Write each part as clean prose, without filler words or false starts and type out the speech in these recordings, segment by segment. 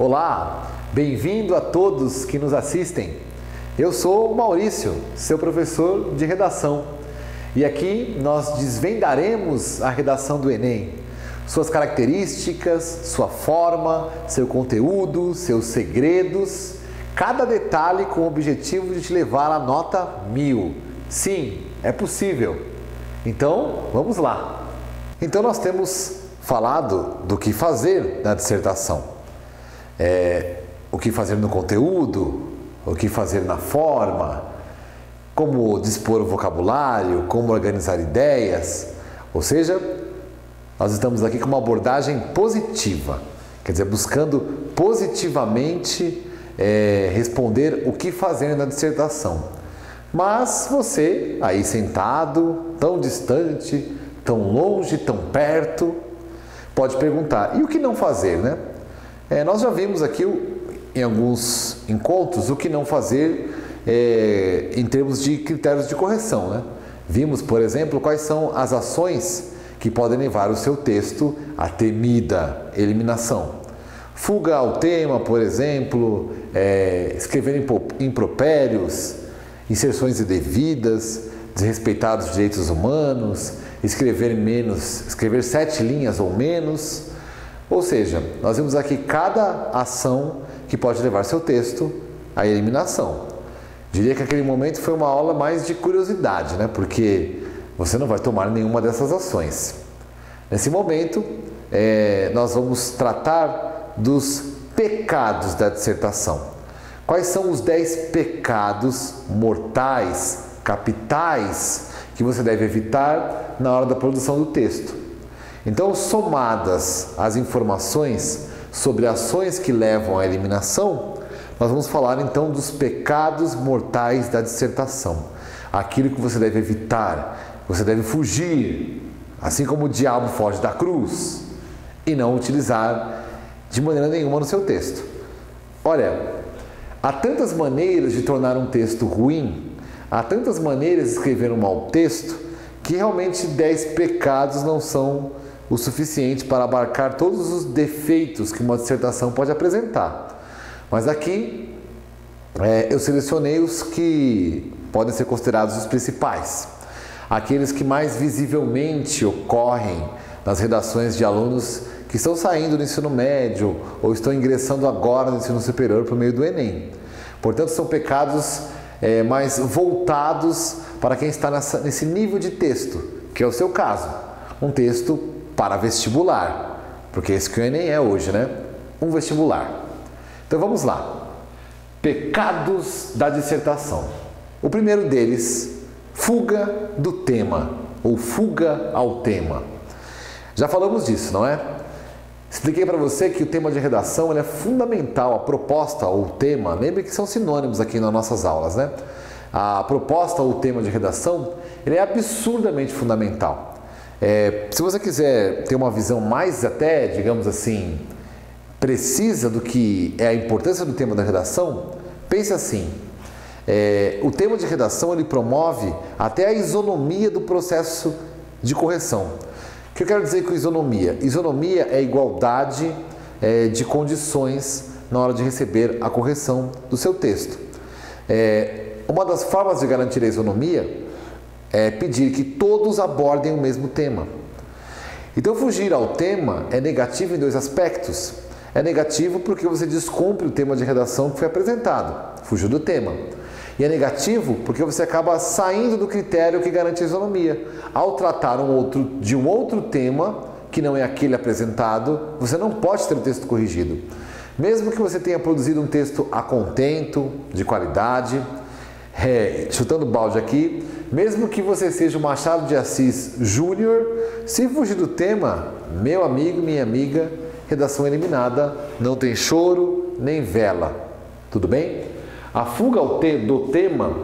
Olá, bem-vindo a todos que nos assistem. Eu sou o Maurício, seu professor de redação, e aqui nós desvendaremos a redação do Enem, suas características, sua forma, seu conteúdo, seus segredos, cada detalhe com o objetivo de te levar à nota 1000. Sim, é possível. Então, vamos lá. Então nós temos falado do que fazer na dissertação. O que fazer no conteúdo, o que fazer na forma, como dispor o vocabulário, como organizar ideias. Ou seja, nós estamos aqui com uma abordagem positiva, quer dizer, buscando positivamente responder o que fazer na dissertação. Mas você, aí sentado, tão distante, tão longe, tão perto, pode perguntar, e o que não fazer, né? Nós já vimos aqui em alguns encontros o que não fazer em termos de critérios de correção, né? Vimos, por exemplo, quais são as ações que podem levar o seu texto à temida eliminação. Fuga ao tema, por exemplo, escrever impropérios, inserções indevidas, desrespeitar os direitos humanos, escrever 7 linhas ou menos. Ou seja, nós vimos aqui cada ação que pode levar seu texto à eliminação. Diria que aquele momento foi uma aula mais de curiosidade, né? Porque você não vai tomar nenhuma dessas ações. Nesse momento, nós vamos tratar dos pecados da dissertação. Quais são os 10 pecados mortais, capitais, que você deve evitar na hora da produção do texto? Então, somadas as informações sobre ações que levam à eliminação, nós vamos falar então dos pecados mortais da dissertação. Aquilo que você deve evitar, você deve fugir, assim como o diabo foge da cruz, e não utilizar de maneira nenhuma no seu texto. Olha, há tantas maneiras de tornar um texto ruim, há tantas maneiras de escrever um mau texto, que realmente 10 pecados não são o suficiente para abarcar todos os defeitos que uma dissertação pode apresentar. Mas aqui eu selecionei os que podem ser considerados os principais, aqueles que mais visivelmente ocorrem nas redações de alunos que estão saindo do ensino médio ou estão ingressando agora no ensino superior por meio do Enem. Portanto, são pecados mais voltados para quem está nesse nível de texto, que é o seu caso, um texto para vestibular, porque esse que o Enem é hoje, né? Um vestibular. Então vamos lá. Pecados da dissertação. O primeiro deles, fuga do tema, ou fuga ao tema. Já falamos disso, não é? Expliquei para você que o tema de redação é fundamental, a proposta ou o tema, lembre que são sinônimos aqui nas nossas aulas, né? A proposta ou o tema de redação, ele é absurdamente fundamental. Se você quiser ter uma visão mais até, digamos assim, precisa do que é a importância do tema da redação, pense assim, o tema de redação ele promove até a isonomia do processo de correção. O que eu quero dizer com isonomia? Isonomia é igualdade de condições na hora de receber a correção do seu texto. Uma das formas de garantir a isonomia é pedir que todos abordem o mesmo tema. Então, fugir ao tema é negativo em 2 aspectos. É negativo porque você descumpre o tema de redação que foi apresentado, fugiu do tema. E é negativo porque você acaba saindo do critério que garante a isonomia. Ao tratar de um outro tema, que não é aquele apresentado, você não pode ter o texto corrigido. Mesmo que você tenha produzido um texto a contento, de qualidade, chutando balde aqui, mesmo que você seja o Machado de Assis Júnior, se fugir do tema, meu amigo, minha amiga, redação eliminada, não tem choro nem vela. Tudo bem? A fuga do tema,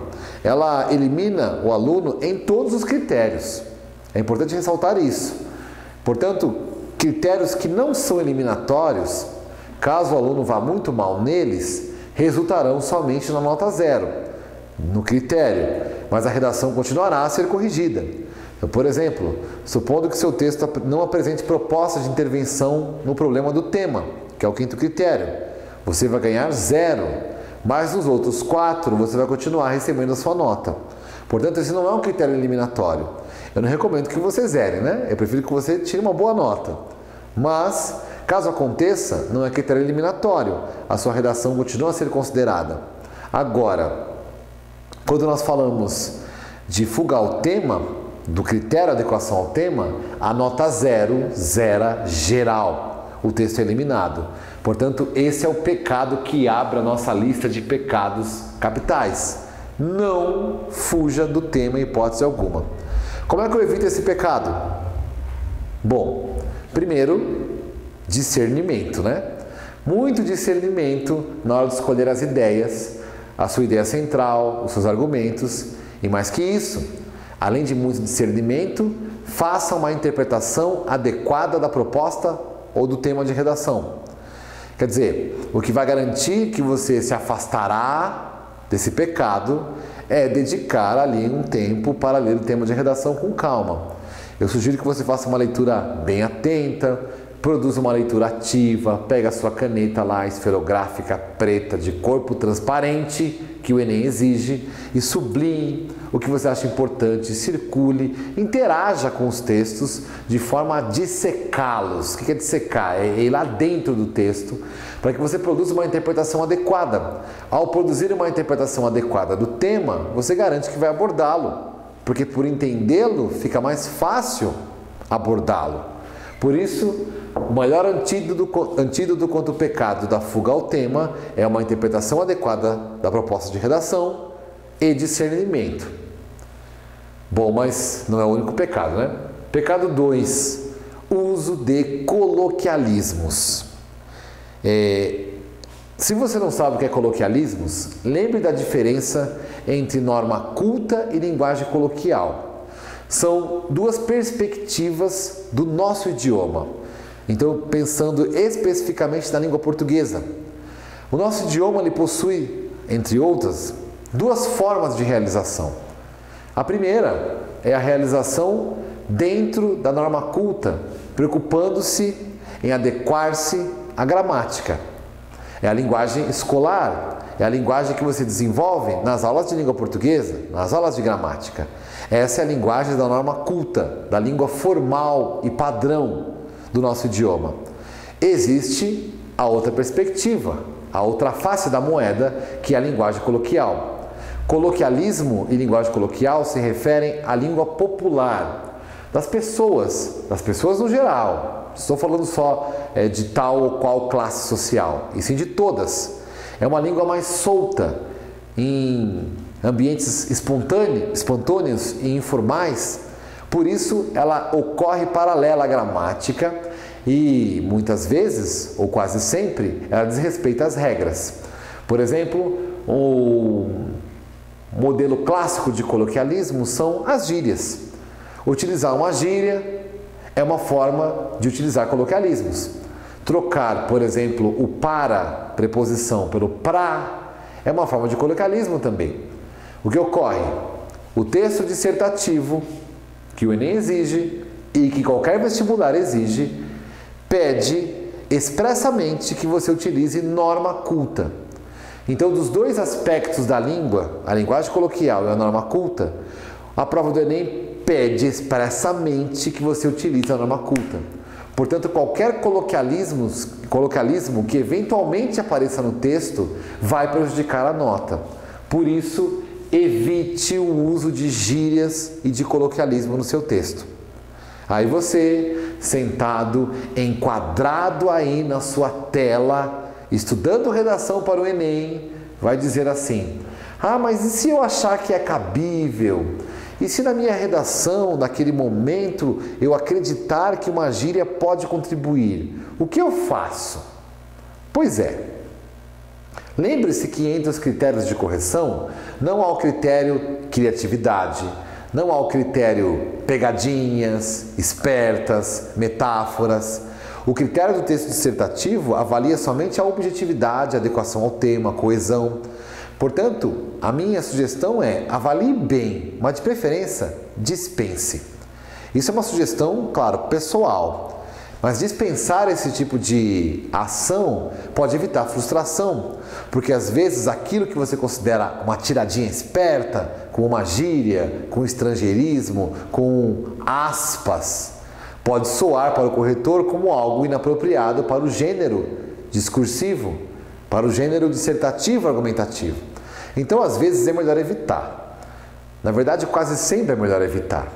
ela elimina o aluno em todos os critérios. É importante ressaltar isso. Portanto, critérios que não são eliminatórios, caso o aluno vá muito mal neles, resultarão somente na nota 0, no critério, mas a redação continuará a ser corrigida. Então, por exemplo, supondo que seu texto não apresente proposta de intervenção no problema do tema, que é o 5º critério, você vai ganhar 0. Mas nos outros 4, você vai continuar recebendo a sua nota. Portanto, esse não é um critério eliminatório. Eu não recomendo que você zere, né? Eu prefiro que você tire uma boa nota. Mas, caso aconteça, não é critério eliminatório. A sua redação continua a ser considerada. Agora, quando nós falamos de fuga ao tema, do critério adequação ao tema, a nota 0 zera geral. O texto é eliminado. Portanto, esse é o pecado que abre a nossa lista de pecados capitais. Não fuja do tema em hipótese alguma. Como é que eu evito esse pecado? Bom, primeiro, discernimento, né? Muito discernimento na hora de escolher as ideias, a sua ideia central, os seus argumentos. E mais que isso, além de muito discernimento, faça uma interpretação adequada da proposta ou do tema de redação. Quer dizer, o que vai garantir que você se afastará desse pecado é dedicar ali um tempo para ler o tema de redação com calma. Eu sugiro que você faça uma leitura bem atenta, produza uma leitura ativa, pega a sua caneta lá esferográfica preta de corpo transparente que o Enem exige e sublinhe o que você acha importante, circule, interaja com os textos de forma a dissecá-los. O que é dissecar? É ir lá dentro do texto para que você produza uma interpretação adequada. Ao produzir uma interpretação adequada do tema, você garante que vai abordá-lo, porque por entendê-lo fica mais fácil abordá-lo. Por isso, o maior antídoto contra o pecado da fuga ao tema é uma interpretação adequada da proposta de redação e discernimento. Bom, mas não é o único pecado, né? Pecado 2, uso de coloquialismos. Se você não sabe o que é coloquialismos, lembre da diferença entre norma culta e linguagem coloquial. São duas perspectivas do nosso idioma. Então, pensando especificamente na língua portuguesa, o nosso idioma ele possui, entre outras, duas formas de realização. A primeira é a realização dentro da norma culta, preocupando-se em adequar-se à gramática. É a linguagem escolar, é a linguagem que você desenvolve nas aulas de língua portuguesa, nas aulas de gramática. Essa é a linguagem da norma culta, da língua formal e padrão do nosso idioma. Existe a outra perspectiva, a outra face da moeda, que é a linguagem coloquial. Coloquialismo e linguagem coloquial se referem à língua popular das pessoas no geral. Estou falando só de tal ou qual classe social, e sim de todas. É uma língua mais solta, em ambientes espontâneos e informais. Por isso, ela ocorre paralela à gramática e, muitas vezes, ou quase sempre, ela desrespeita as regras. Por exemplo, o modelo clássico de coloquialismo são as gírias. Utilizar uma gíria é uma forma de utilizar coloquialismos. Trocar, por exemplo, o para, preposição, pelo pra, é uma forma de coloquialismo também. O que ocorre? O texto dissertativo, que o Enem exige e que qualquer vestibular exige, pede expressamente que você utilize norma culta. Então, dos dois aspectos da língua, a linguagem coloquial e a norma culta, a prova do Enem pede expressamente que você utilize a norma culta. Portanto, qualquer coloquialismo que eventualmente apareça no texto vai prejudicar a nota. Por isso, evite o uso de gírias e de coloquialismo no seu texto. Aí você, sentado, enquadrado aí na sua tela, estudando redação para o Enem, vai dizer assim: ah, mas e se eu achar que é cabível? E se na minha redação, naquele momento, eu acreditar que uma gíria pode contribuir? O que eu faço? Pois é. Lembre-se que entre os critérios de correção, não há o critério criatividade, não há o critério pegadinhas, espertas, metáforas. O critério do texto dissertativo avalia somente a objetividade, a adequação ao tema, a coesão. Portanto, a minha sugestão é avalie bem, mas de preferência dispense. Isso é uma sugestão, claro, pessoal. Mas dispensar esse tipo de ação pode evitar frustração, porque às vezes aquilo que você considera uma tiradinha esperta, com uma gíria, com estrangeirismo, com aspas, pode soar para o corretor como algo inapropriado para o gênero discursivo, para o gênero dissertativo argumentativo. Então, às vezes é melhor evitar. Na verdade, quase sempre é melhor evitar.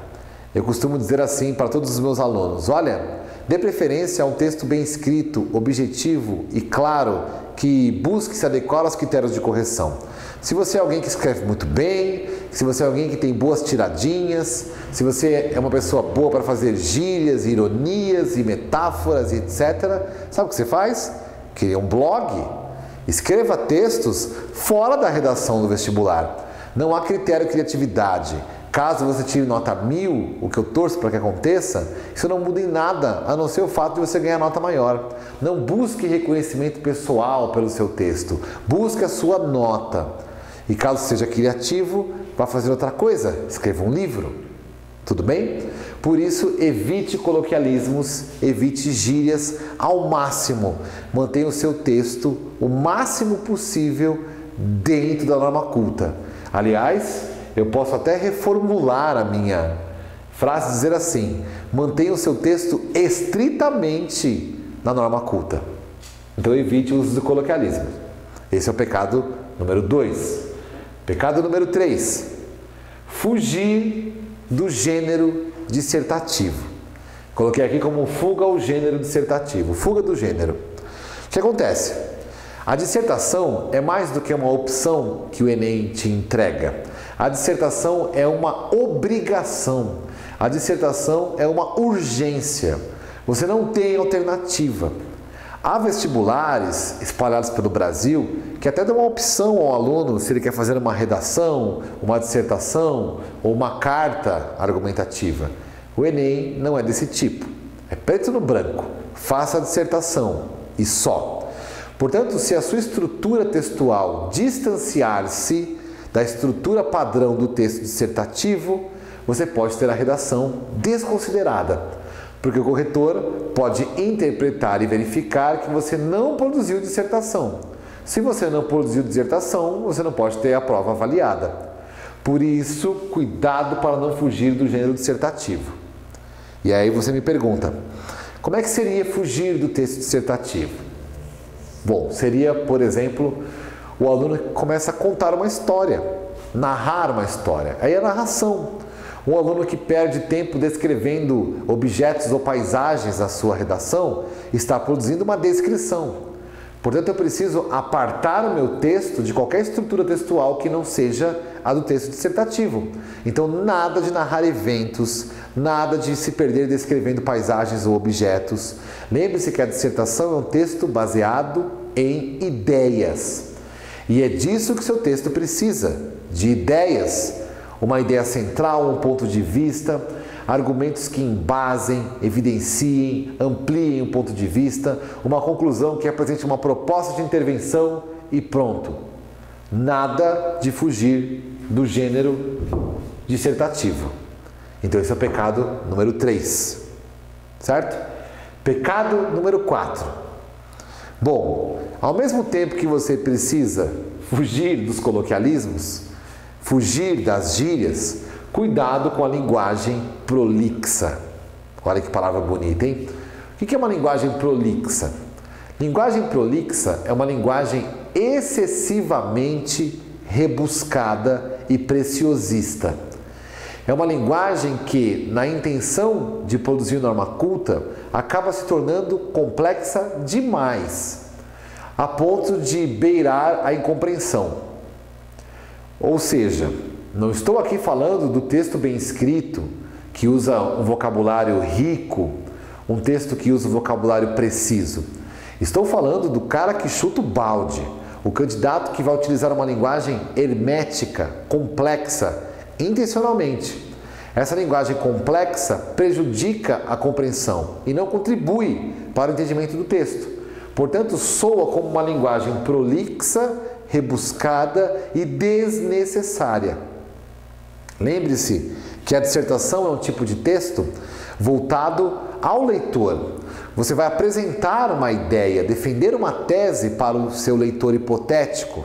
Eu costumo dizer assim para todos os meus alunos: olha, dê preferência a um texto bem escrito, objetivo e claro, que busque se adequar aos critérios de correção. Se você é alguém que escreve muito bem, se você é alguém que tem boas tiradinhas, se você é uma pessoa boa para fazer gírias, ironias e metáforas e etc., sabe o que você faz? Cria um blog, escreva textos fora da redação do vestibular. Não há critério de criatividade. Caso você tire nota 1000, o que eu torço para que aconteça, isso não muda em nada, a não ser o fato de você ganhar nota maior. Não busque reconhecimento pessoal pelo seu texto, busque a sua nota. E caso seja criativo, vá fazer outra coisa, escreva um livro. Tudo bem? Por isso, evite coloquialismos, evite gírias ao máximo. Mantenha o seu texto o máximo possível dentro da norma culta. Aliás, eu posso até reformular a minha frase e dizer assim: mantenha o seu texto estritamente na norma culta. Então evite o uso do coloquialismo. Esse é o pecado número 2. Pecado número 3. Fugir do gênero dissertativo. Coloquei aqui como fuga ao gênero dissertativo. Fuga do gênero. O que acontece? A dissertação é mais do que uma opção que o Enem te entrega. A dissertação é uma obrigação. A dissertação é uma urgência. Você não tem alternativa. Há vestibulares espalhados pelo Brasil que até dão uma opção ao aluno se ele quer fazer uma redação, uma dissertação ou uma carta argumentativa. O Enem não é desse tipo. É preto no branco. Faça a dissertação e só. Portanto, se a sua estrutura textual distanciar-se da estrutura padrão do texto dissertativo, você pode ter a redação desconsiderada, porque o corretor pode interpretar e verificar que você não produziu dissertação. Se você não produziu dissertação, você não pode ter a prova avaliada. Por isso, cuidado para não fugir do gênero dissertativo. E aí você me pergunta, como é que seria fugir do texto dissertativo? Bom, seria, por exemplo, o aluno começa a contar uma história, narrar uma história. Aí é a narração. Um aluno que perde tempo descrevendo objetos ou paisagens na sua redação está produzindo uma descrição. Portanto, eu preciso apartar o meu texto de qualquer estrutura textual que não seja a do texto dissertativo. Então, nada de narrar eventos, nada de se perder descrevendo paisagens ou objetos. Lembre-se que a dissertação é um texto baseado em ideias. E é disso que seu texto precisa, de ideias. Uma ideia central, um ponto de vista, argumentos que embasem, evidenciem, ampliem o ponto de vista, uma conclusão que apresente uma proposta de intervenção e pronto. Nada de fugir do gênero dissertativo. Então esse é o pecado número 3, certo? Pecado número 4. Bom, ao mesmo tempo que você precisa fugir dos coloquialismos, fugir das gírias, cuidado com a linguagem prolixa. Olha que palavra bonita, hein? O que é uma linguagem prolixa? Linguagem prolixa é uma linguagem excessivamente rebuscada e preciosista. É uma linguagem que, na intenção de produzir norma culta, acaba se tornando complexa demais, a ponto de beirar a incompreensão. Ou seja, não estou aqui falando do texto bem escrito, que usa um vocabulário rico, um texto que usa um vocabulário preciso. Estou falando do cara que chuta o balde, o candidato que vai utilizar uma linguagem hermética, complexa, intencionalmente. Essa linguagem complexa prejudica a compreensão e não contribui para o entendimento do texto. Portanto, soa como uma linguagem prolixa, rebuscada e desnecessária. Lembre-se que a dissertação é um tipo de texto voltado ao leitor. Você vai apresentar uma ideia, defender uma tese para o seu leitor hipotético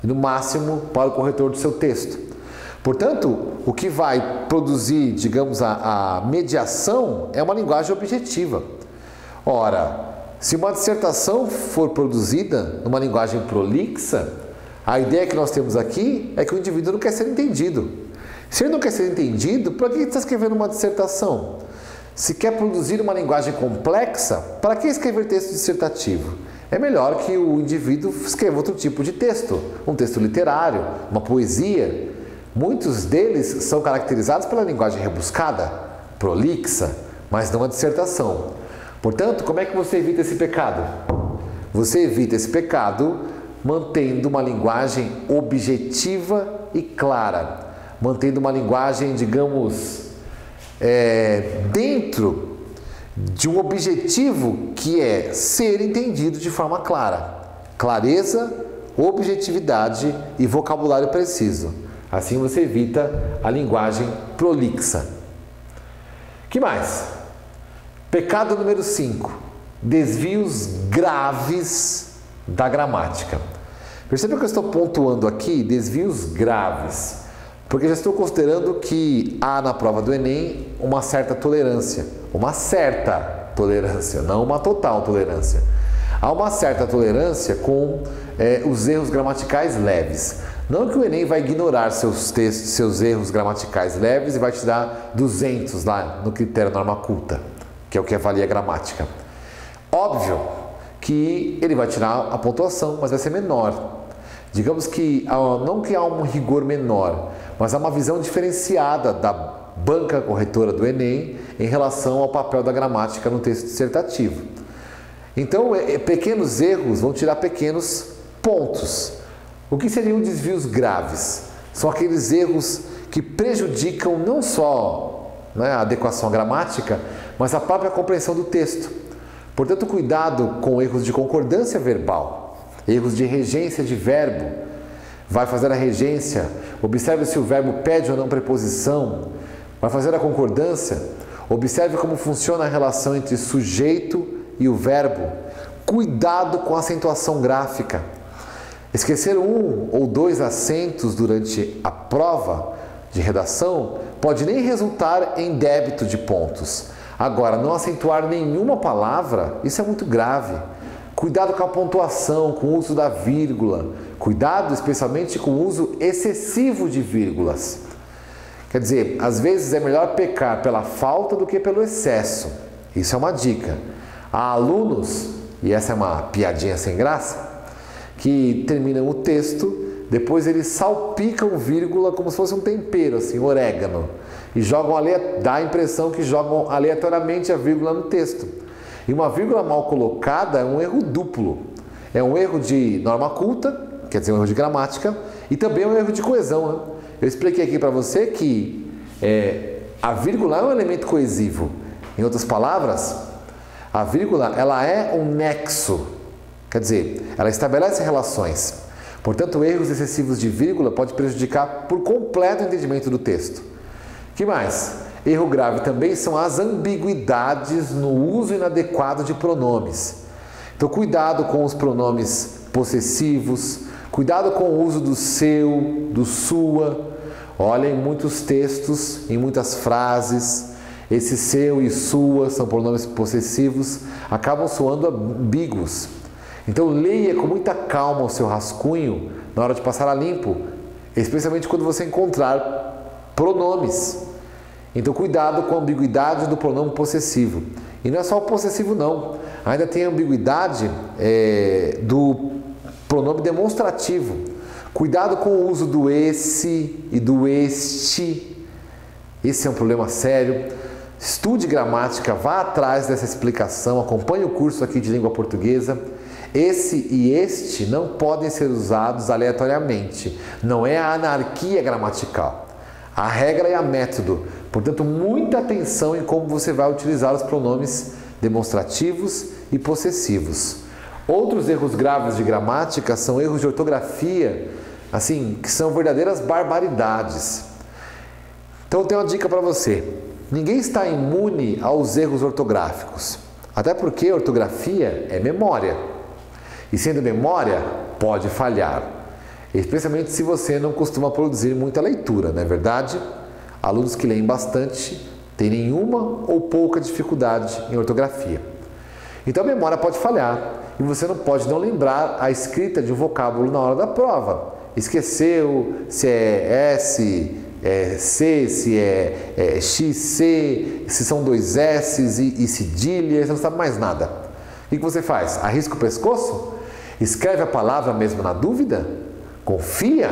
e, no máximo, para o corretor do seu texto. Portanto, o que vai produzir, digamos, a mediação é uma linguagem objetiva. Ora, se uma dissertação for produzida numa linguagem prolixa, a ideia que nós temos aqui é que o indivíduo não quer ser entendido. Se ele não quer ser entendido, para que ele está escrevendo uma dissertação? Se quer produzir uma linguagem complexa, para que escrever texto dissertativo? É melhor que o indivíduo escreva outro tipo de texto, um texto literário, uma poesia. Muitos deles são caracterizados pela linguagem rebuscada, prolixa, mas não a dissertação. Portanto, como é que você evita esse pecado? Você evita esse pecado mantendo uma linguagem objetiva e clara, mantendo uma linguagem, digamos, dentro de um objetivo que é ser entendido de forma clara. Clareza, objetividade e vocabulário preciso. Assim você evita a linguagem prolixa. Que mais? Pecado número 5. Desvios graves da gramática. Perceba que eu estou pontuando aqui desvios graves, porque já estou considerando que há na prova do Enem uma certa tolerância, não uma total tolerância. Há uma certa tolerância com os erros gramaticais leves. Não que o Enem vai ignorar seus textos, seus erros gramaticais leves e vai te dar 200 lá no critério norma culta, que é o que avalia a gramática. Óbvio que ele vai tirar a pontuação, mas vai ser menor. Digamos que, não que há um rigor menor, mas há uma visão diferenciada da banca corretora do Enem em relação ao papel da gramática no texto dissertativo. Então, pequenos erros vão tirar pequenos pontos. O que seriam desvios graves? São aqueles erros que prejudicam não só a adequação gramática, mas a própria compreensão do texto. Portanto, cuidado com erros de concordância verbal, erros de regência de verbo. Vai fazer a regência, observe se o verbo pede ou não preposição. Vai fazer a concordância, observe como funciona a relação entre sujeito e o verbo. Cuidado com a acentuação gráfica. Esquecer um ou dois acentos durante a prova de redação pode nem resultar em débito de pontos. Agora, não acentuar nenhuma palavra, isso é muito grave. Cuidado com a pontuação, com o uso da vírgula. Cuidado especialmente com o uso excessivo de vírgulas. Quer dizer, às vezes é melhor pecar pela falta do que pelo excesso. Isso é uma dica. Há alunos, e essa é uma piadinha sem graça, que terminam o texto, depois eles salpicam vírgula como se fosse um tempero, assim, orégano, e dá a impressão que jogam aleatoriamente a vírgula no texto. E uma vírgula mal colocada é um erro duplo. É um erro de norma culta, quer dizer, um erro de gramática, e também um erro de coesão, né? Eu expliquei aqui para você que a vírgula é um elemento coesivo. Em outras palavras, a vírgula ela é um nexo. Quer dizer, ela estabelece relações. Portanto, erros excessivos de vírgula pode prejudicar por completo o entendimento do texto. Que mais? Erro grave também são as ambiguidades no uso inadequado de pronomes. Então, cuidado com os pronomes possessivos, cuidado com o uso do seu, do sua. Olha, em muitos textos, em muitas frases, esse seu e sua são pronomes possessivos, acabam soando ambíguos. Então leia com muita calma o seu rascunho na hora de passar a limpo, especialmente quando você encontrar pronomes. Então cuidado com a ambiguidade do pronome possessivo. E não é só o possessivo não, ainda tem a ambiguidade do pronome demonstrativo. Cuidado com o uso do esse e do este. Esse é um problema sério. Estude gramática, vá atrás dessa explicação, acompanhe o curso aqui de língua portuguesa. Esse e este não podem ser usados aleatoriamente. Não é a anarquia gramatical. A regra é a método. Portanto, muita atenção em como você vai utilizar os pronomes demonstrativos e possessivos. Outros erros graves de gramática são erros de ortografia, assim, que são verdadeiras barbaridades. Então, eu tenho uma dica para você. ninguém está imune aos erros ortográficos, até porque ortografia é memória, e sendo memória, pode falhar, especialmente se você não costuma produzir muita leitura, não é verdade? Alunos que leem bastante têm nenhuma ou pouca dificuldade em ortografia. Então a memória pode falhar e você não pode não lembrar a escrita de um vocábulo na hora da prova. Esqueceu se é S, C, se é XC, se são dois S's e cedilha, você não sabe mais nada. O que você faz? Arrisca o pescoço? Escreve a palavra mesmo na dúvida? Confia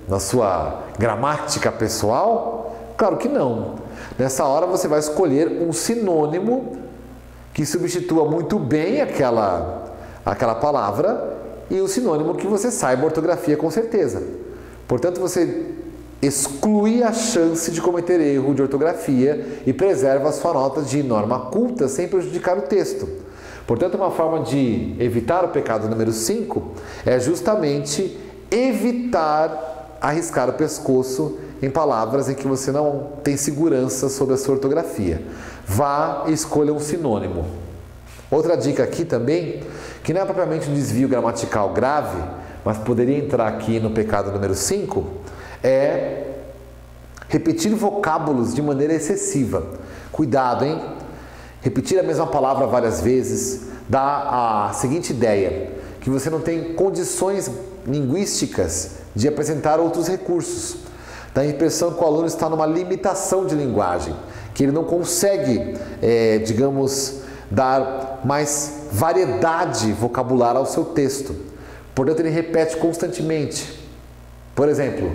na sua gramática pessoal? Claro que não. Nessa hora você vai escolher um sinônimo que substitua muito bem aquela palavra e o sinônimo que você saiba ortografia com certeza. Portanto, você exclui a chance de cometer erro de ortografia e preserva a sua nota de norma culta sem prejudicar o texto. Portanto, uma forma de evitar o pecado número 5 é justamente evitar arriscar o pescoço em palavras em que você não tem segurança sobre a sua ortografia. Vá e escolha um sinônimo. Outra dica aqui também, que não é propriamente um desvio gramatical grave, mas poderia entrar aqui no pecado número 5, é repetir vocábulos de maneira excessiva. Cuidado, hein? Repetir a mesma palavra várias vezes dá a seguinte ideia, que você não tem condições linguísticas de apresentar outros recursos. Dá a impressão que o aluno está numa limitação de linguagem, que ele não consegue, digamos, dar mais variedade vocabular ao seu texto. Portanto, ele repete constantemente. Por exemplo,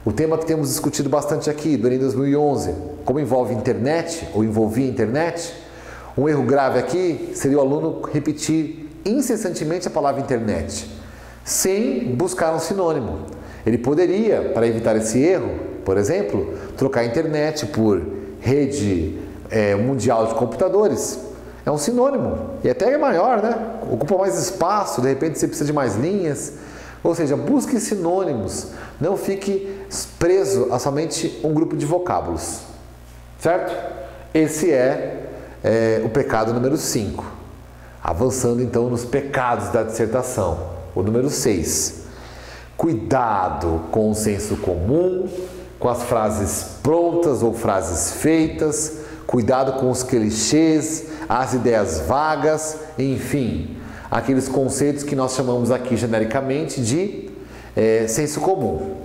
o tema que temos discutido bastante aqui, do Enem 2011, como envolve internet, ou envolvia internet, um erro grave aqui seria o aluno repetir incessantemente a palavra internet, sem buscar um sinônimo. Ele poderia, para evitar esse erro, por exemplo, trocar internet por rede mundial de computadores. É um sinônimo, e até é maior, né? Ocupa mais espaço, de repente você precisa de mais linhas. Ou seja, busque sinônimos, não fique preso a somente um grupo de vocábulos, certo? Esse é o pecado número 5. Avançando então nos pecados da dissertação, o número 6. Cuidado com o senso comum, com as frases prontas ou frases feitas, cuidado com os clichês, as ideias vagas, enfim, aqueles conceitos que nós chamamos aqui genericamente de senso comum.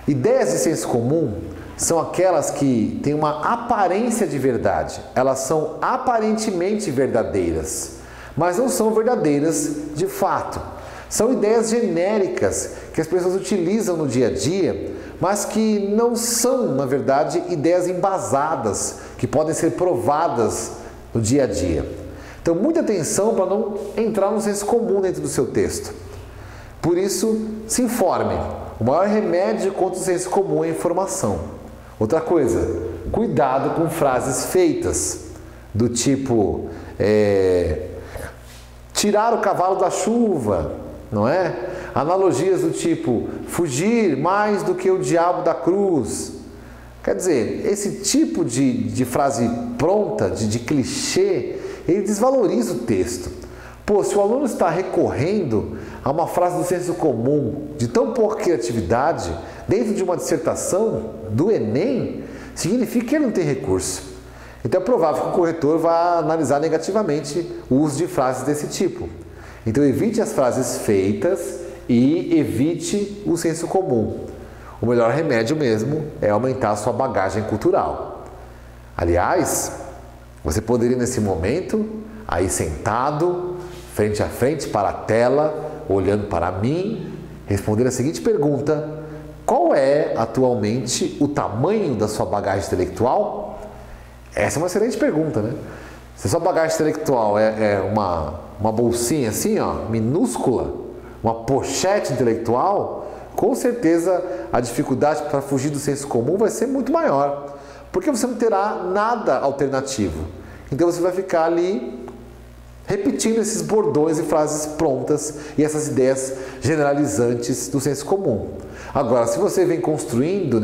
Ideias de senso comum são aquelas que têm uma aparência de verdade, elas são aparentemente verdadeiras, mas não são verdadeiras de fato. São ideias genéricas que as pessoas utilizam no dia a dia, mas que não são, na verdade, ideias embasadas, que podem ser provadas no dia a dia. Então, muita atenção para não entrar no senso comum dentro do seu texto. Por isso, se informe. O maior remédio contra o senso comum é a informação. Outra coisa, cuidado com frases feitas, do tipo, tirar o cavalo da chuva, não é? Analogias do tipo, fugir mais do que o diabo da cruz. Quer dizer, esse tipo de frase pronta, de clichê, ele desvaloriza o texto. Pô, se o aluno está recorrendo a uma frase do senso comum, de tão pouca criatividade, dentro de uma dissertação do Enem, significa que ele não tem recurso. Então é provável que o corretor vá analisar negativamente o uso de frases desse tipo. Então evite as frases feitas e evite o senso comum. O melhor remédio mesmo é aumentar a sua bagagem cultural. Aliás, você poderia nesse momento, aí sentado, frente a frente para a tela, olhando para mim, responder a seguinte pergunta: qual é atualmente o tamanho da sua bagagem intelectual? Essa é uma excelente pergunta, né? Se a sua bagagem intelectual é uma bolsinha assim, ó, minúscula, uma pochete intelectual, com certeza a dificuldade para fugir do senso comum vai ser muito maior, porque você não terá nada alternativo. Então você vai ficar ali repetindo esses bordões e frases prontas e essas ideias generalizantes do senso comum. Agora, se você vem construindo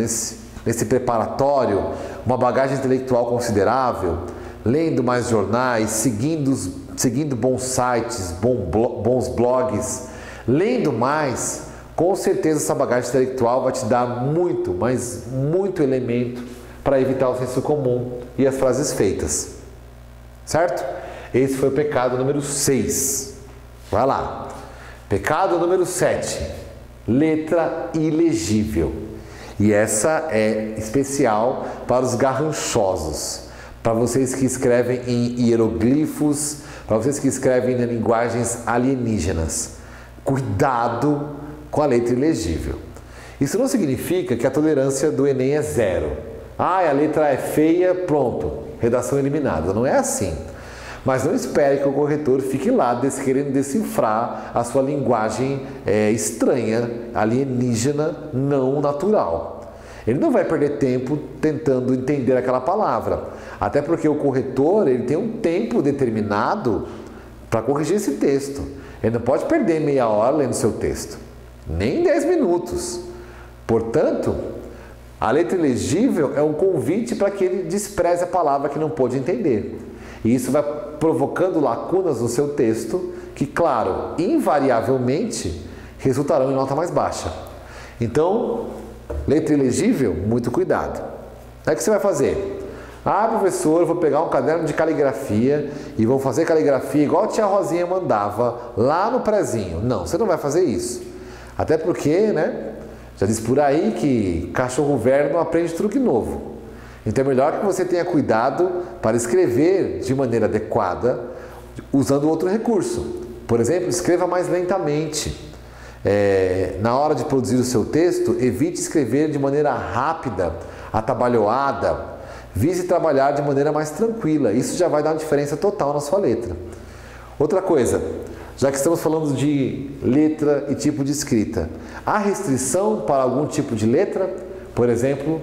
nesse preparatório, uma bagagem intelectual considerável, lendo mais jornais, seguindo bons sites, bons blogs, lendo mais, com certeza essa bagagem intelectual vai te dar muito, mas muito elemento para evitar o senso comum e as frases feitas. Certo? Esse foi o pecado número 6. Vai lá. Pecado número 7. Letra ilegível. E essa é especial para os garranchosos, para vocês que escrevem em hieroglifos, para vocês que escrevem em linguagens alienígenas. Cuidado com a letra ilegível. Isso não significa que a tolerância do Enem é 0. Ah, a letra é feia, pronto, redação eliminada. Não é assim. Mas não espere que o corretor fique lá querendo decifrar a sua linguagem estranha, alienígena, não natural. Ele não vai perder tempo tentando entender aquela palavra. Até porque o corretor ele tem um tempo determinado para corrigir esse texto. Ele não pode perder meia hora lendo seu texto, nem 10 minutos. Portanto, a letra ilegível é um convite para que ele despreze a palavra que não pôde entender. E isso vai provocando lacunas no seu texto que, claro, invariavelmente resultarão em nota mais baixa. Então, letra ilegível, muito cuidado. Aí o que você vai fazer? Ah, professor, eu vou pegar um caderno de caligrafia e vou fazer caligrafia igual a tia Rosinha mandava lá no prezinho. Não, você não vai fazer isso. Até porque, né, já diz por aí que cachorro velho não aprende truque novo. Então é melhor que você tenha cuidado para escrever de maneira adequada, usando outro recurso. Por exemplo, escreva mais lentamente. Na hora de produzir o seu texto, evite escrever de maneira rápida, atabalhoada. Vise trabalhar de maneira mais tranquila. Isso já vai dar uma diferença total na sua letra. Outra coisa, já que estamos falando de letra e tipo de escrita, há restrição para algum tipo de letra? Por exemplo,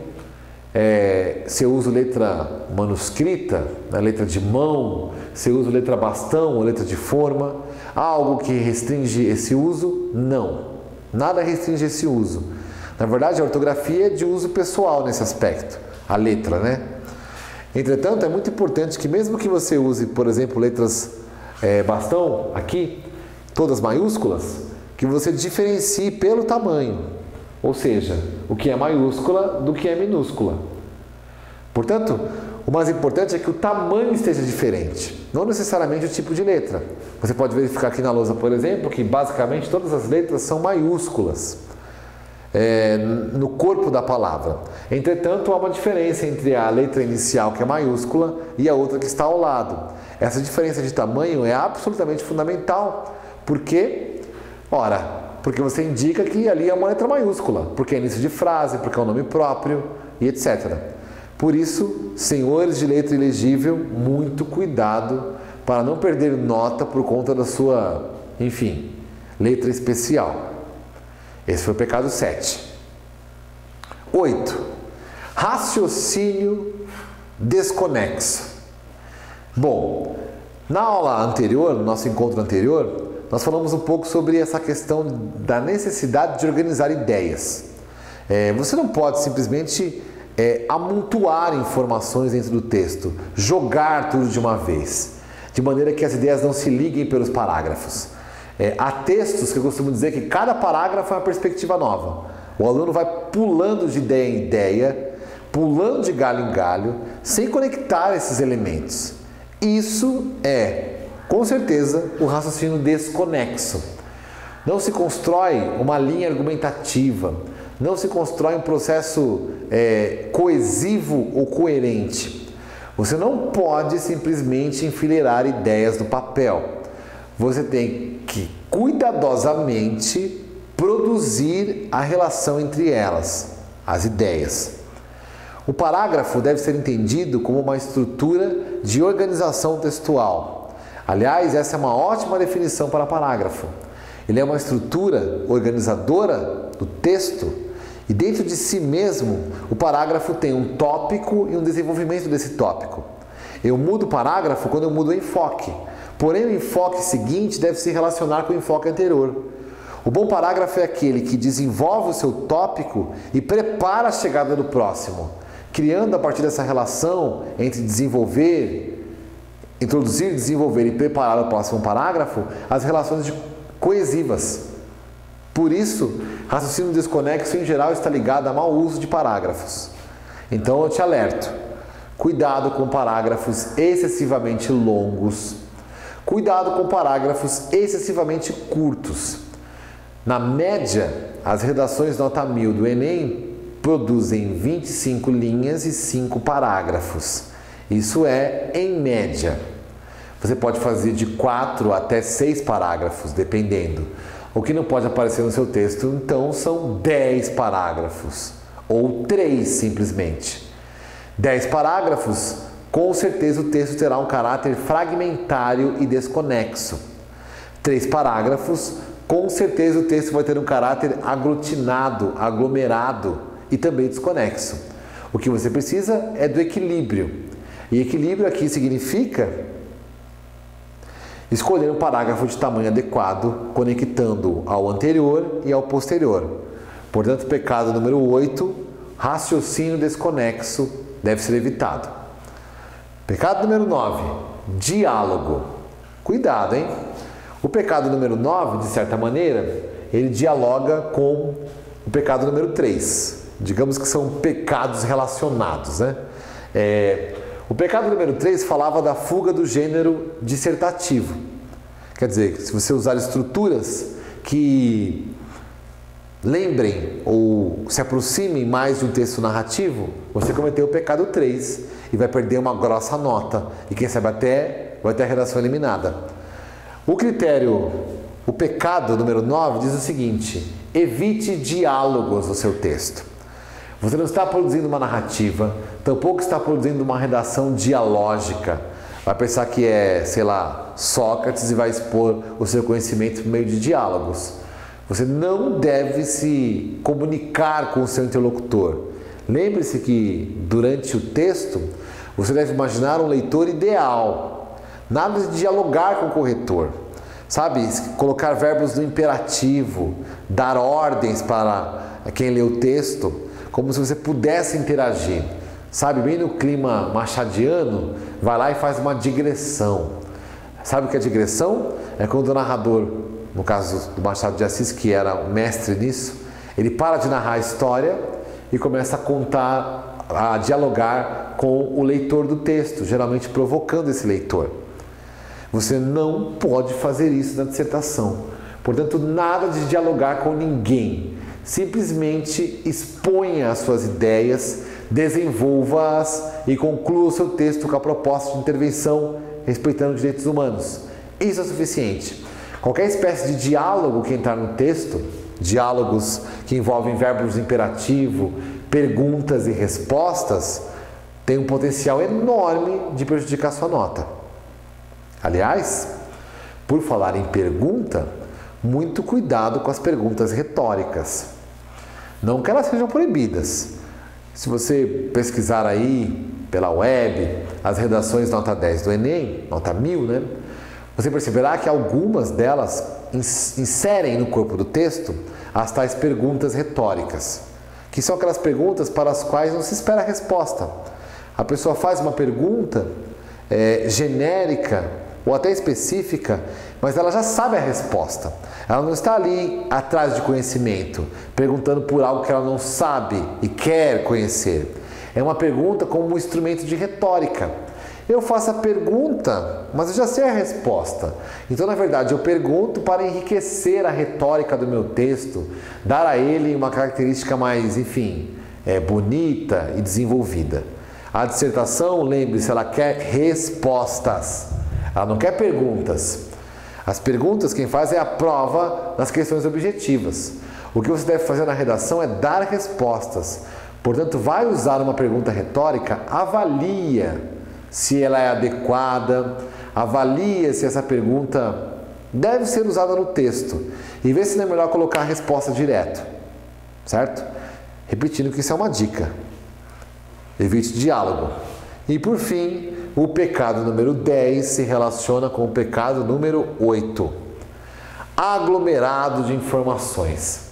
se eu uso letra manuscrita, né, letra de mão, se eu uso letra bastão ou letra de forma, há algo que restringe esse uso? Não, nada restringe esse uso. Na verdade, a ortografia é de uso pessoal nesse aspecto, a letra, né? Entretanto, é muito importante que mesmo que você use, por exemplo, letras bastão, aqui, todas maiúsculas, que você diferencie pelo tamanho. Ou seja, o que é maiúscula do que é minúscula. Portanto, o mais importante é que o tamanho esteja diferente, não necessariamente o tipo de letra. Você pode verificar aqui na lousa, por exemplo, que basicamente todas as letras são maiúsculas no corpo da palavra. Entretanto, há uma diferença entre a letra inicial, que é maiúscula, e a outra que está ao lado. Essa diferença de tamanho é absolutamente fundamental. Por quê? Porque você indica que ali é uma letra maiúscula, porque é início de frase, porque é um nome próprio e etc. Por isso, senhores de letra ilegível, muito cuidado para não perder nota por conta da sua, enfim, letra especial. Esse foi o pecado 7. 8. Raciocínio desconexo. Bom, na aula anterior, no nosso encontro anterior, nós falamos um pouco sobre essa questão da necessidade de organizar ideias. Você não pode simplesmente amontoar informações dentro do texto, jogar tudo de uma vez, de maneira que as ideias não se liguem pelos parágrafos. Há textos que eu costumo dizer que cada parágrafo é uma perspectiva nova. O aluno vai pulando de ideia em ideia, pulando de galho em galho, sem conectar esses elementos. Isso é, com certeza, o raciocínio desconexo. Não se constrói uma linha argumentativa, não se constrói um processo coesivo ou coerente. Você não pode simplesmente enfileirar ideias no papel. Você tem que cuidadosamente produzir a relação entre elas, as ideias. O parágrafo deve ser entendido como uma estrutura de organização textual. Aliás, essa é uma ótima definição para parágrafo. Ele é uma estrutura organizadora do texto e dentro de si mesmo o parágrafo tem um tópico e um desenvolvimento desse tópico. Eu mudo o parágrafo quando eu mudo o enfoque. Porém, o enfoque seguinte deve se relacionar com o enfoque anterior. O bom parágrafo é aquele que desenvolve o seu tópico e prepara a chegada do próximo, criando a partir dessa relação entre introduzir, desenvolver e preparar o próximo parágrafo, as relações coesivas. Por isso, raciocínio desconexo em geral está ligado a mau uso de parágrafos. Então eu te alerto, cuidado com parágrafos excessivamente longos, cuidado com parágrafos excessivamente curtos. Na média, as redações nota 1000 do Enem produzem 25 linhas e 5 parágrafos. Isso é em média. Você pode fazer de 4 até 6 parágrafos, dependendo. O que não pode aparecer no seu texto, então, são 10 parágrafos, ou 3 simplesmente. 10 parágrafos, com certeza o texto terá um caráter fragmentário e desconexo. 3 parágrafos, com certeza o texto vai ter um caráter aglutinado, aglomerado e também desconexo. O que você precisa é do equilíbrio. E equilíbrio aqui significa escolher um parágrafo de tamanho adequado, conectando ao anterior e ao posterior. Portanto, pecado número 8, raciocínio desconexo deve ser evitado. Pecado número 9, diálogo. Cuidado, hein? O pecado número 9, de certa maneira, ele dialoga com o pecado número 3. Digamos que são pecados relacionados, né? O pecado número 3 falava da fuga do gênero dissertativo. Quer dizer, se você usar estruturas que lembrem ou se aproximem mais de um texto narrativo, você cometeu o pecado 3 e vai perder uma grossa nota. E quem sabe até vai ter a redação eliminada. O pecado número 9 diz o seguinte: evite diálogos no seu texto. Você não está produzindo uma narrativa, tampouco está produzindo uma redação dialógica. Vai pensar que é, sei lá, Sócrates e vai expor o seu conhecimento por meio de diálogos. Você não deve se comunicar com o seu interlocutor. Lembre-se que, durante o texto, você deve imaginar um leitor ideal. Nada de dialogar com o corretor. Sabe, colocar verbos no imperativo, dar ordens para quem lê o texto, como se você pudesse interagir. Sabe, bem no clima machadiano, vai lá e faz uma digressão. Sabe o que é digressão? É quando o narrador, no caso do Machado de Assis, que era o mestre nisso, ele para de narrar a história e começa a contar, a dialogar com o leitor do texto, geralmente provocando esse leitor. Você não pode fazer isso na dissertação. Portanto, nada de dialogar com ninguém. Simplesmente exponha as suas ideias, desenvolva-as e conclua o seu texto com a proposta de intervenção respeitando os direitos humanos. Isso é suficiente. Qualquer espécie de diálogo que entrar no texto, diálogos que envolvem verbos imperativo, perguntas e respostas, tem um potencial enorme de prejudicar sua nota. Aliás, por falar em pergunta, muito cuidado com as perguntas retóricas. Não que elas sejam proibidas. Se você pesquisar aí pela web as redações nota 10 do Enem, nota 1000, né? Você perceberá que algumas delas inserem no corpo do texto as tais perguntas retóricas, que são aquelas perguntas para as quais não se espera a resposta. A pessoa faz uma pergunta genérica ou até específica, mas ela já sabe a resposta. Ela não está ali atrás de conhecimento, perguntando por algo que ela não sabe e quer conhecer. É uma pergunta como um instrumento de retórica. Eu faço a pergunta, mas eu já sei a resposta. Então, na verdade, eu pergunto para enriquecer a retórica do meu texto, dar a ele uma característica mais, bonita e desenvolvida. A dissertação, lembre-se, ela quer respostas. Ela não quer perguntas. As perguntas quem faz é a prova das questões objetivas. O que você deve fazer na redação é dar respostas. Portanto, vai usar uma pergunta retórica, avalia se ela é adequada, avalia se essa pergunta deve ser usada no texto e vê se não é melhor colocar a resposta direto, certo? Repetindo que isso é uma dica. Evite diálogo. E por fim, o pecado número 10 se relaciona com o pecado número 8. aglomerado de informações.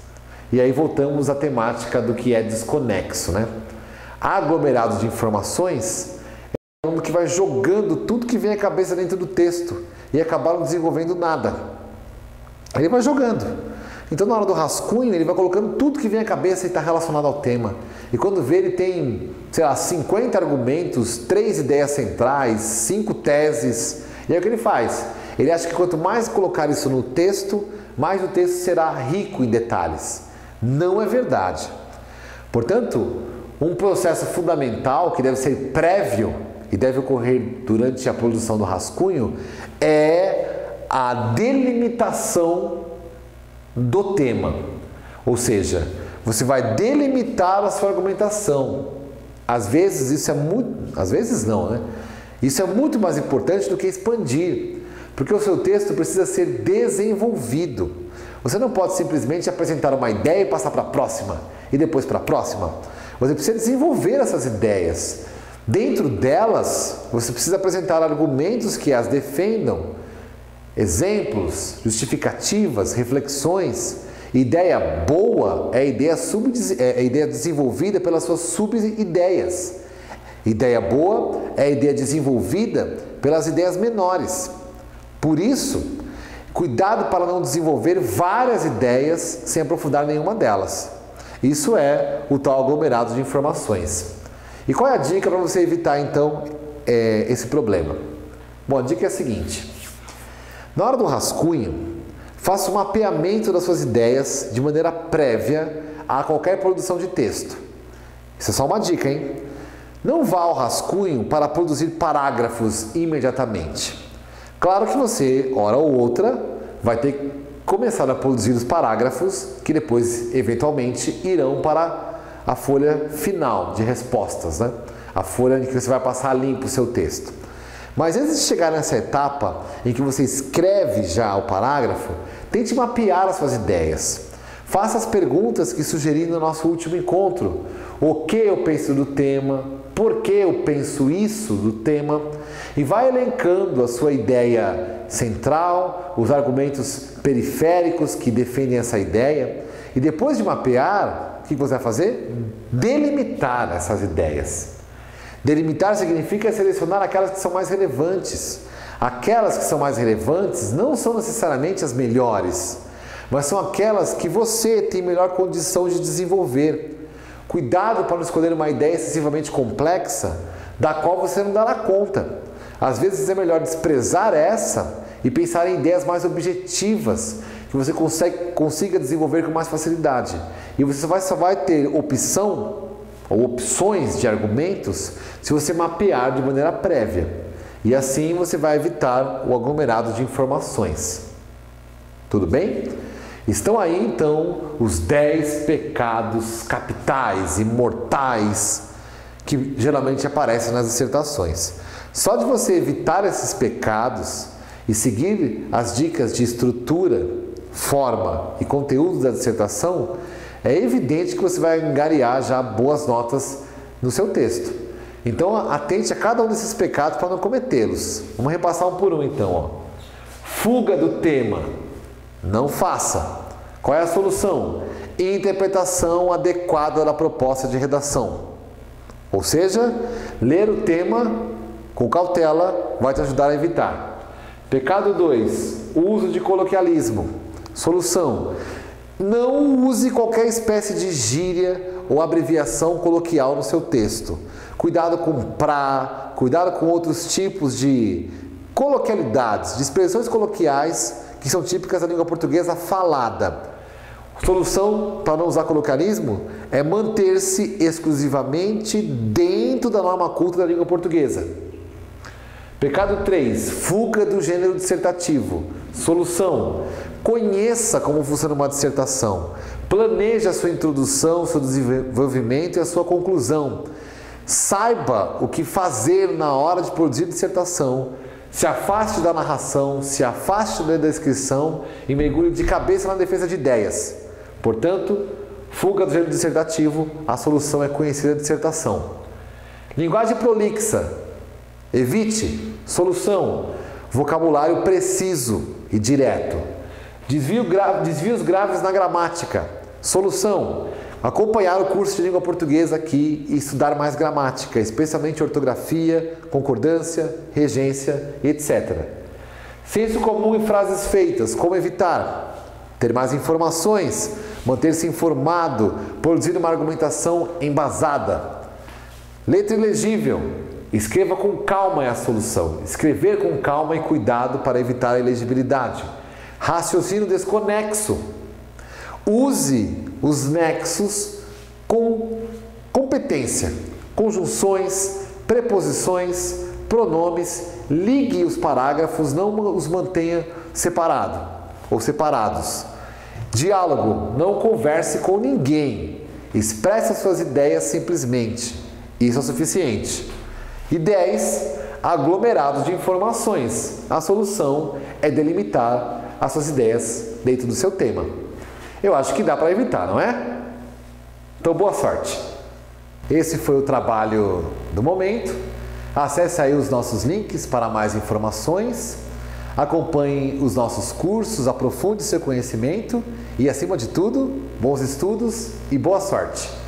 E aí voltamos à temática do que é desconexo, né? Aglomerado de informações é um que vai jogando tudo que vem à cabeça dentro do texto e acabar não desenvolvendo nada. Ele vai jogando. Então, na hora do rascunho, ele vai colocando tudo que vem à cabeça e está relacionado ao tema. E quando vê, ele tem, sei lá, 50 argumentos, 3 ideias centrais, 5 teses. E aí o que ele faz? Ele acha que quanto mais colocar isso no texto, mais o texto será rico em detalhes. Não é verdade. Portanto, um processo fundamental que deve ser prévio e deve ocorrer durante a produção do rascunho é a delimitação do tema. Ou seja, você vai delimitar a sua argumentação. Às vezes isso é muito, às vezes não, né? Isso é muito mais importante do que expandir, porque o seu texto precisa ser desenvolvido. Você não pode simplesmente apresentar uma ideia e passar para a próxima e depois para a próxima. Você precisa desenvolver essas ideias. Dentro delas, você precisa apresentar argumentos que as defendam, exemplos, justificativas, reflexões. Ideia boa é a ideia desenvolvida pelas suas sub-ideias. Ideia boa é a ideia desenvolvida pelas ideias menores. Por isso, cuidado para não desenvolver várias ideias sem aprofundar nenhuma delas. Isso é o tal aglomerado de informações. E qual é a dica para você evitar, então, esse problema? Bom, a dica é a seguinte. Na hora do rascunho, faça um mapeamento das suas ideias de maneira prévia a qualquer produção de texto. Isso é só uma dica, hein? Não vá ao rascunho para produzir parágrafos imediatamente. Claro que você, hora ou outra, vai ter que começar a produzir os parágrafos que depois, eventualmente, irão para a folha final de respostas, né? A folha em que você vai passar limpo o seu texto. Mas antes de chegar nessa etapa em que você escreve já o parágrafo, tente mapear as suas ideias. Faça as perguntas que sugeri no nosso último encontro. O que eu penso do tema? Por que eu penso isso do tema? E vai elencando a sua ideia central, os argumentos periféricos que defendem essa ideia. E depois de mapear, o que você vai fazer? Delimitar essas ideias. Delimitar significa selecionar aquelas que são mais relevantes. Aquelas que são mais relevantes não são necessariamente as melhores, mas são aquelas que você tem melhor condição de desenvolver. Cuidado para não escolher uma ideia excessivamente complexa, da qual você não dará conta. Às vezes é melhor desprezar essa e pensar em ideias mais objetivas, que você consiga desenvolver com mais facilidade. E você só vai ter opção ou opções de argumentos se você mapear de maneira prévia. E assim você vai evitar o aglomerado de informações. Tudo bem? Estão aí então os 10 pecados capitais e mortais que geralmente aparecem nas dissertações. Só de você evitar esses pecados e seguir as dicas de estrutura, forma e conteúdo da dissertação, é evidente que você vai angariar já boas notas no seu texto. Então atente a cada um desses pecados para não cometê-los. Vamos repassar um por um então. Ó. Fuga do tema. Não faça. Qual é a solução? Interpretação adequada da proposta de redação. Ou seja, ler o tema com cautela vai te ajudar a evitar. Pecado 2. Uso de coloquialismo. Solução. Não use qualquer espécie de gíria ou abreviação coloquial no seu texto. Cuidado com pra, cuidado com outros tipos de coloquialidades, de expressões coloquiais que são típicas da língua portuguesa falada. Solução para não usar coloquialismo é manter-se exclusivamente dentro da norma culta da língua portuguesa. Pecado 3. Fuga do gênero dissertativo. Solução. Conheça como funciona uma dissertação. Planeje a sua introdução, seu desenvolvimento e a sua conclusão. Saiba o que fazer na hora de produzir dissertação. Se afaste da narração, se afaste da descrição e mergulhe de cabeça na defesa de ideias. Portanto, fuga do gênero dissertativo, a solução é conhecer a dissertação. Linguagem prolixa. Evite. Solução. Vocabulário preciso e direto. Desvios graves na gramática. Solução: acompanhar o curso de língua portuguesa aqui e estudar mais gramática, especialmente ortografia, concordância, regência, etc. Senso comum e frases feitas. Como evitar? Ter mais informações, manter-se informado, produzir uma argumentação embasada. Letra ilegível. Escreva com calma é a solução. Escrever com calma e cuidado para evitar a ilegibilidade. Raciocínio desconexo. Use os nexos com competência. Conjunções, preposições, pronomes. Ligue os parágrafos, não os mantenha separado ou separados. Diálogo. Não converse com ninguém. Expresse as suas ideias simplesmente. Isso é o suficiente. E 10. Aglomerados de informações. A solução é delimitar as suas ideias dentro do seu tema. Eu acho que dá para evitar, não é? Então, boa sorte! Esse foi o trabalho do momento. Acesse aí os nossos links para mais informações. Acompanhe os nossos cursos, aprofunde seu conhecimento e, acima de tudo, bons estudos e boa sorte!